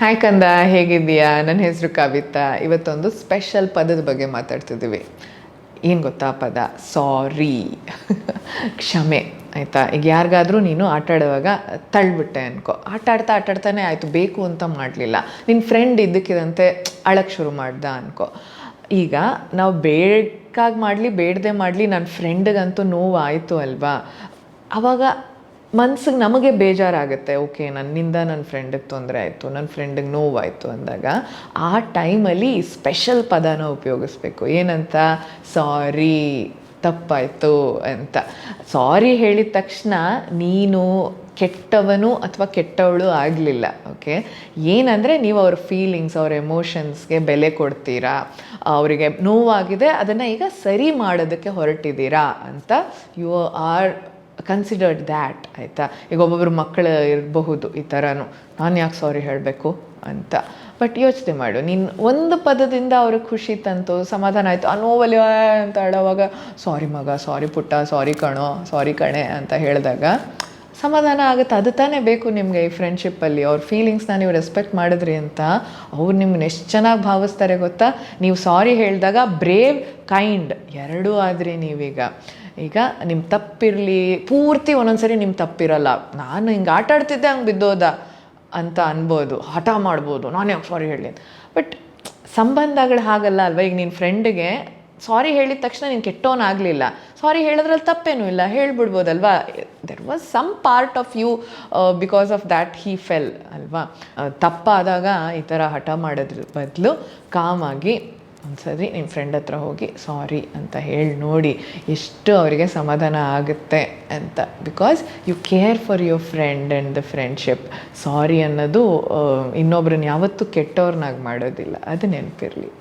Hi ಕಂದ, ಹೇಗಿದ್ದೀಯಾ? ನನ್ನ ಹೆಸರು ಕವಿತಾ. ಇವತ್ತೊಂದು ಸ್ಪೆಷಲ್ ಪದದ ಬಗ್ಗೆ ಮಾತಾಡ್ತಿದ್ದೀವಿ. ಏನು ಗೊತ್ತಾ ಪದ? ಸಾರಿ. ಕ್ಷಮೆ. ಆಯಿತಾ? ಈಗ ಯಾರಿಗಾದರೂ ನೀನು ಆಟ ಆಡುವಾಗ ತಳ್ಳಿಬಿಟ್ಟೆ ಅನ್ಕೋ, ಆಟಾಡ್ತಾನೆ ಆಯಿತು, ಬೇಕು ಅಂತ ಮಾಡಲಿಲ್ಲ, ನಿನ್ನ ಫ್ರೆಂಡ್ ಇದ್ದಕ್ಕಿದಂತೆ ಅಳಕ್ಕೆ ಶುರು ಮಾಡ್ದ ಅನ್ಕೋ. ಈಗ ನಾವು ಬೇಕಾಗಿ ಮಾಡಲಿ ಬೇಡದೆ ಮಾಡಲಿ ನನ್ನ ಫ್ರೆಂಡಿಗಂತೂ ನೋವು ಆಯಿತು ಅಲ್ವಾ? ಆವಾಗ ಮನ್ಸಿಗೆ ನಮಗೆ ಬೇಜಾರಾಗುತ್ತೆ. ಓಕೆ, ನನ್ನಿಂದ ನನ್ನ ಫ್ರೆಂಡಿಗೆ ತೊಂದರೆ ಆಯಿತು, ನನ್ನ ಫ್ರೆಂಡಿಗೆ ನೋವಾಯಿತು ಅಂದಾಗ ಆ ಟೈಮಲ್ಲಿ ಸ್ಪೆಷಲ್ ಪದನ ಉಪಯೋಗಿಸ್ಬೇಕು. ಏನಂತ? ಸಾರಿ, ತಪ್ಪಾಯಿತು ಅಂತ. ಸಾರಿ ಹೇಳಿದ ತಕ್ಷಣ ನೀನು ಕೆಟ್ಟವನು ಅಥವಾ ಕೆಟ್ಟವಳು ಆಗಲಿಲ್ಲ. ಓಕೆ, ಏನಂದರೆ ನೀವು ಅವ್ರ ಫೀಲಿಂಗ್ಸ್, ಅವ್ರ ಎಮೋಷನ್ಸ್ಗೆ ಬೆಲೆ ಕೊಡ್ತೀರಾ, ಅವರಿಗೆ ನೋವಾಗಿದೆ, ಅದನ್ನು ಈಗ ಸರಿ ಮಾಡೋದಕ್ಕೆ ಹೊರಟಿದ್ದೀರಾ ಅಂತ ಯು ಆರ್ ಕನ್ಸಿಡರ್ಡ್ ದ್ಯಾಟ್. ಆಯಿತಾ? ಈಗ ಒಬ್ಬೊಬ್ಬರು ಮಕ್ಕಳು ಇರಬಹುದು ಈ ಥರನೂ, ನಾನು ಯಾಕೆ ಸಾರಿ ಹೇಳಬೇಕು ಅಂತ. ಬಟ್ ಯೋಚನೆ ಮಾಡು, ನೀನು ಒಂದು ಪದದಿಂದ ಅವ್ರಿಗೆ ಖುಷಿ ತಂತು, ಸಮಾಧಾನ ಆಯಿತು, ಆ ನೋವಲ್ಲಿ ಅಂತ ಹೇಳೋವಾಗ ಸಾರಿ ಮಗ, ಸಾರಿ ಪುಟ್ಟ, ಸಾರಿ ಕಣೋ, ಸಾರಿ ಕಣೆ ಅಂತ ಹೇಳಿದಾಗ ಸಮಾಧಾನ ಆಗುತ್ತೆ. ಅದು ತಾನೇ ಬೇಕು ನಿಮಗೆ ಈ ಫ್ರೆಂಡ್ಶಿಪ್ಪಲ್ಲಿ. ಅವ್ರ ಫೀಲಿಂಗ್ಸ್ನ ನೀವು ರೆಸ್ಪೆಕ್ಟ್ ಮಾಡಿದ್ರಿ ಅಂತ ಅವ್ರು ನಿಮ್ಮನ್ನ ಎಷ್ಟು ಚೆನ್ನಾಗಿ ಭಾವಿಸ್ತಾರೆ ಗೊತ್ತಾ? ನೀವು ಸಾರಿ ಹೇಳಿದಾಗ ಬ್ರೇವ್, ಕೈಂಡ್ ಎರಡೂ ಆದರೆ ನೀವೀಗ ನಿಮ್ಮ ತಪ್ಪಿರಲಿ, ಪೂರ್ತಿ ಒಂದೊಂದ್ಸರಿ ನಿಮ್ಮ ತಪ್ಪಿರಲ್ಲ, ನಾನು ಹಿಂಗೆ ಆಟ ಆಡ್ತಿದ್ದೆ ಹಂಗೆ ಬಿದ್ದೋದ ಅಂತ ಅನ್ಬೋದು, ಹಠ ಮಾಡ್ಬೋದು, ನಾನು ಯಾಕೆ ಸಾರಿ ಹೇಳಿ. ಬಟ್ ಸಂಬಂಧಗಳು ಹಾಗಲ್ಲ ಅಲ್ವಾ? ಈಗ ನಿನ್ನ ಫ್ರೆಂಡಿಗೆ ಸಾರಿ ಹೇಳಿದ ತಕ್ಷಣ ನೀನು ಕೆಟ್ಟೋನಾಗಲಿಲ್ಲ, ಸಾರಿ ಹೇಳಿದ್ರಲ್ಲಿ ತಪ್ಪೇನೂ ಇಲ್ಲ, ಹೇಳ್ಬಿಡ್ಬೋದಲ್ವಾ? There was some part of you because of that he fell ಅಲ್ವಾ? ತಪ್ಪಾದಾಗ ಈ ಥರ ಹಠ ಮಾಡೋದ್ರ ಬದಲು ಕಾಮಾಗಿ ಒಂದ್ಸರಿ ನಿಮ್ಮ ಫ್ರೆಂಡ್ ಹತ್ರ ಹೋಗಿ ಸಾರಿ ಅಂತ ಹೇಳಿ ನೋಡಿ, ಎಷ್ಟು ಅವರಿಗೆ ಸಮಾಧಾನ ಆಗುತ್ತೆ ಅಂತ. Because you care for your friend and the friendship. Sorry ಅನ್ನೋದು ಇನ್ನೊಬ್ರನ್ನ ಯಾವತ್ತೂ ಕೆಟ್ಟವ್ರನ್ನಾಗಿ ಮಾಡೋದಿಲ್ಲ, ಅದು ನೆನಪಿರಲಿ.